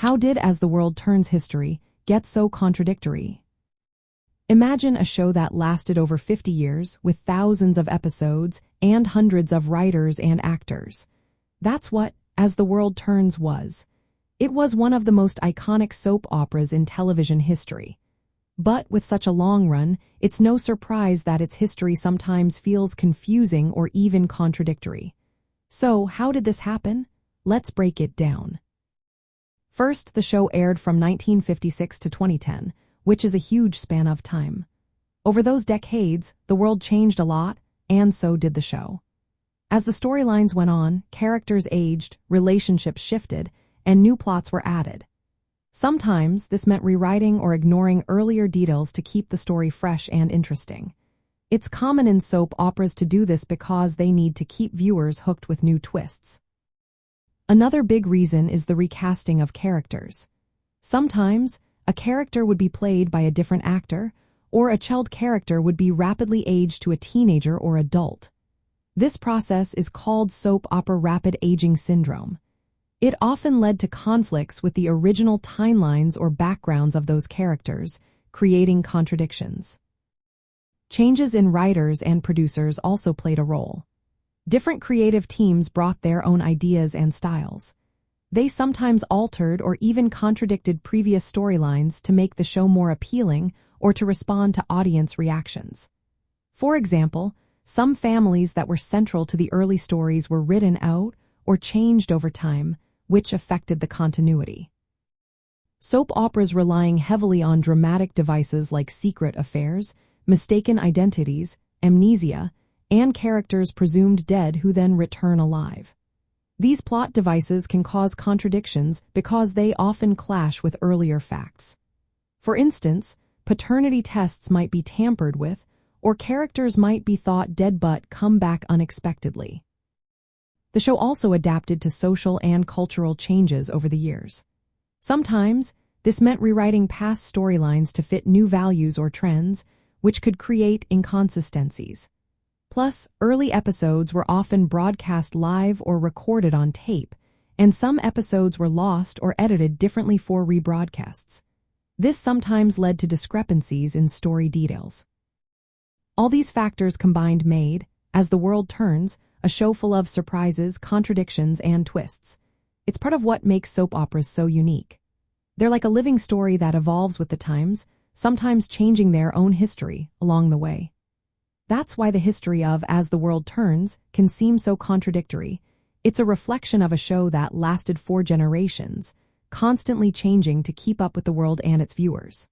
How did As the World Turns history get so contradictory? Imagine a show that lasted over 50 years with thousands of episodes and hundreds of writers and actors. That's what As the World Turns was. It was one of the most iconic soap operas in television history. But with such a long run, it's no surprise that its history sometimes feels confusing or even contradictory. So, how did this happen? Let's break it down. First, the show aired from 1956 to 2010, which is a huge span of time. Over those decades, the world changed a lot, and so did the show. As the storylines went on, characters aged, relationships shifted, and new plots were added. Sometimes, this meant rewriting or ignoring earlier details to keep the story fresh and interesting. It's common in soap operas to do this because they need to keep viewers hooked with new twists. Another big reason is the recasting of characters. Sometimes, a character would be played by a different actor, or a child character would be rapidly aged to a teenager or adult. This process is called soap opera rapid aging syndrome. It often led to conflicts with the original timelines or backgrounds of those characters, creating contradictions. Changes in writers and producers also played a role. Different creative teams brought their own ideas and styles. They sometimes altered or even contradicted previous storylines to make the show more appealing or to respond to audience reactions. For example, some families that were central to the early stories were written out or changed over time, which affected the continuity. Soap operas relying heavily on dramatic devices like secret affairs, mistaken identities, amnesia, and characters presumed dead who then return alive. These plot devices can cause contradictions because they often clash with earlier facts. For instance, paternity tests might be tampered with, or characters might be thought dead but come back unexpectedly. The show also adapted to social and cultural changes over the years. Sometimes, this meant rewriting past storylines to fit new values or trends, which could create inconsistencies. Plus, early episodes were often broadcast live or recorded on tape, and some episodes were lost or edited differently for rebroadcasts. This sometimes led to discrepancies in story details. All these factors combined made, As the World Turns, a show full of surprises, contradictions, and twists. It's part of what makes soap operas so unique. They're like a living story that evolves with the times, sometimes changing their own history along the way. That's why the history of As the World Turns can seem so contradictory. It's a reflection of a show that lasted 4 generations, constantly changing to keep up with the world and its viewers.